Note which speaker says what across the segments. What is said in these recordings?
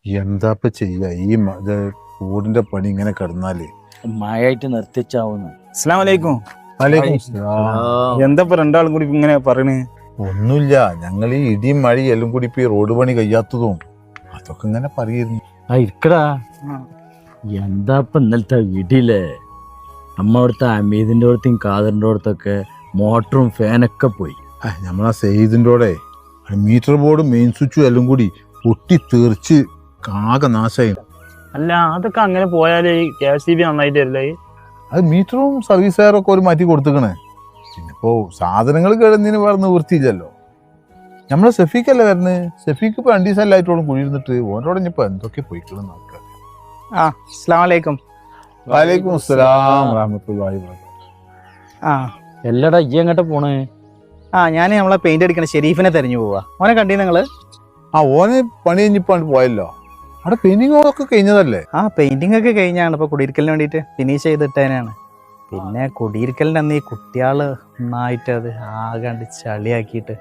Speaker 1: എന്താപ്പ ചെയ്യാ കൂടിന്റെ പണി ഇങ്ങനെ കിടന്നാല്
Speaker 2: മഴയായിട്ട് നിർത്തിച്ചാവുന്നു. അസ്സലാമു അലൈക്കും.
Speaker 3: എന്താ രണ്ടാളും കൂടി ഇങ്ങനെ പറയണേ?
Speaker 1: ഒന്നുമില്ല, ഞങ്ങൾ ഈ ഇടിയും മഴയും എല്ലാം കൂടി ഇപ്പൊ ഈ റോഡ് പണി കഴിയാത്തതും അതൊക്കെ ഇങ്ങനെ പറയുന്നു.
Speaker 2: ഇരിക്കടാ. എന്താ ഇന്നലത്തെ ഇടിയില്ലേ? നമ്മടുത്തെ അമീദിന്റെ അടുത്തും കാദറിന്റെ അടുത്തൊക്കെ മോട്ടറും ഫാനൊക്കെ പോയി.
Speaker 1: നമ്മളാ സെയ്തിൻ്റെ മീറ്റർ ബോർഡും മെയിൻ സ്വിച്ചും എല്ലാം കൂടി പൊട്ടി തെറിച്ച് ആകെ നാശമായി.
Speaker 3: അല്ല, അതൊക്കെ അങ്ങനെ പോയാല് KCB നന്നായിട്ട് വരില്ലേ?
Speaker 1: അത് മീറ്ററും സർവീസ് വയറൊക്കെ ഒരു മാറ്റി കൊടുത്തേക്കണേ. പിന്നെ ഇപ്പോ സാധനങ്ങൾ കിടന്നതിന് വേറെ നിവൃത്തിയില്ലല്ലോ. നമ്മളെ സെഫീക്കല്ലേ വരുന്നത്. സെഫീക്ക് ഇപ്പൊ 2 ദിവസം എല്ലായിട്ടും കുഴിയിരുന്നിട്ട് ഓരോടഞ്ഞപ്പോ എന്തൊക്കെ പോയിക്കളെന്ന് ആൾക്കാർ.
Speaker 3: അസ്സലാമു അലൈക്കും.
Speaker 1: വലൈക്കും അസ്സലാം വറഹ്മത്തുള്ളാഹി വബറകാതുഹു.
Speaker 2: എല്ലടാ ഇയ്യ് എങ്ങോട്ടാ പോണേ?
Speaker 3: ഞാൻ നമ്മളെ പെയിന്റ് അടിക്കണ ഷെരീഫിനെ തെരഞ്ഞു പോവാ. ഓനെ കണ്ടീ നിങ്ങള്?
Speaker 1: ഓന് പണി കഴിഞ്ഞിപ്പാണ്ട് പോയല്ലോ. അവിടെ പെയിന്റിംഗ് ഒക്കെ കഴിഞ്ഞതല്ലേ?
Speaker 3: പെയിന്റിംഗ് ഒക്കെ കഴിഞ്ഞാണ്. ഇപ്പൊ കുടിയിരിക്കലിന് വേണ്ടിട്ട് ഫിനിഷ് ചെയ്തിട്ടേനാണ്. പിന്നെ കുടിയിരിക്കലിന്റെ അന്ന് ഈ കുട്ടികള് നന്നായിട്ട് അത് ആകാണ്ട് ചളിയാക്കിയിട്ട്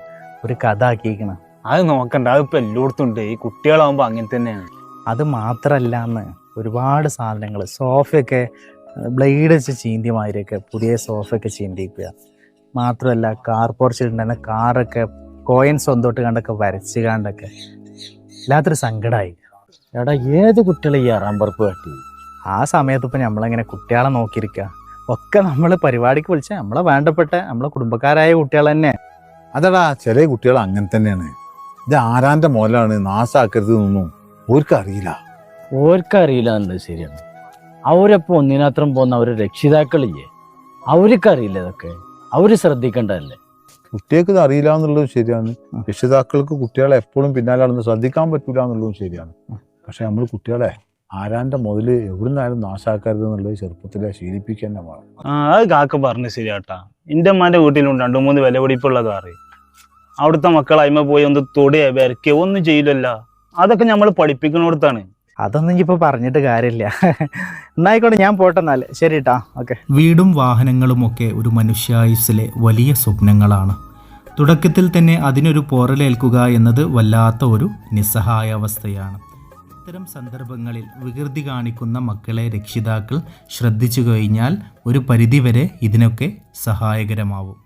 Speaker 3: ഒരു കഥ ആക്കിയിരിക്കണം.
Speaker 4: അത് നോക്കണ്ട, അതിപ്പോ എല്ലായിടത്തും ഉണ്ട്. ഈ കുട്ടികളാവുമ്പോ അങ്ങനെ തന്നെയാണ്.
Speaker 3: അത് മാത്രല്ല, അന്ന് ഒരുപാട് സാധനങ്ങൾ സോഫയൊക്കെ ബ്ലേഡ് വെച്ച് ചീന്തി മാതിരിയൊക്കെ പുതിയ സോഫയൊക്കെ ചീന്തിക്കുക. മാത്രമല്ല കാർ പോർച്ചിട്ടുണ്ടായിരുന്ന കാറൊക്കെ കോയിൻസ് സ്വന്തോട്ട് കണ്ടൊക്കെ വരച്ച് കണ്ടൊക്കെ വല്ലാത്തൊരു സങ്കടമായി.
Speaker 2: എടാ ഏത് കുട്ടികളെ ഈ അറാമ്പറപ്പ് കാട്ടി?
Speaker 3: ആ സമയത്ത് ഇപ്പം നമ്മളെങ്ങനെ കുട്ടികളെ നോക്കിയിരിക്കുക? ഒക്കെ നമ്മൾ പരിപാടിക്ക് വിളിച്ച നമ്മളെ വേണ്ടപ്പെട്ട നമ്മളെ കുടുംബക്കാരായ കുട്ടികൾ തന്നെ.
Speaker 1: അതടാ, ചില കുട്ടികൾ അങ്ങനെ തന്നെയാണ്. ഇത് ആരാന്റെ മോലാണ്, നാശാക്കരുത് എന്നൊന്നും ഓർക്കറിയില്ല.
Speaker 2: ഓർക്കറിയില്ല എന്നുള്ളത് ശരിയാണ്. അവരപ്പോ ഒന്നിനത്രം പോകുന്ന അവര് രക്ഷിതാക്കളില്ലേ, അവർക്കറിയില്ല. ഇതൊക്കെ അവര് ശ്രദ്ധിക്കേണ്ടതല്ലേ?
Speaker 1: കുട്ടികൾക്ക് ഇത് അറിയില്ല എന്നുള്ളതും ശരിയാണ്. രക്ഷിതാക്കൾക്ക് കുട്ടികളെ എപ്പോഴും പിന്നാലെ നടന്ന് ശ്രദ്ധിക്കാൻ പറ്റൂല എന്നുള്ളതും ശരിയാണ്. പക്ഷെ നമ്മൾ കുട്ടികളെ ആരാന്റെ മുതല് എവിടുന്നായാലും നാശാക്കരുത് എന്നുള്ളത് ചെറുപ്പത്തിലെ ശീലിപ്പിക്കാൻ വേണം.
Speaker 4: അത് കാക്ക പറഞ്ഞു ശരിയാട്ടാ. എന്റെ അമ്മാന്റെ വീട്ടിലുണ്ട് 2-3 വില പിടിപ്പുള്ള കാറ്. അവിടുത്തെ മക്കൾ അയിമ പോയി ഒന്ന് തൊടിയ വരയ്ക്കോ ഒന്നും ചെയ്യില്ലല്ല. അതൊക്കെ നമ്മൾ പഠിപ്പിക്കുന്നിടത്താണ്.
Speaker 3: അതൊന്നും ഇപ്പൊ പറഞ്ഞിട്ട് കാര്യമില്ല. എന്നായിക്കോട്ടെ, ഞാൻ പോട്ടെന്നാല്. ശരി കേട്ടാ, ഓക്കെ.
Speaker 5: വീടും വാഹനങ്ങളും ഒക്കെ ഒരു മനുഷ്യായുസ്സിലെ വലിയ സ്വപ്നങ്ങളാണ്. തുടക്കത്തിൽ തന്നെ അതിനൊരു പോറലേൽക്കുക എന്നത് വല്ലാത്ത ഒരു നിസ്സഹായാവസ്ഥയാണ്. ഇത്തരം സന്ദർഭങ്ങളിൽ വികൃതി കാണിക്കുന്ന മക്കളെ രക്ഷിതാക്കൾ ശ്രദ്ധിച്ചു കഴിഞ്ഞാൽ ഒരു പരിധിവരെ ഇതിനൊക്കെ സഹായകരമാവും.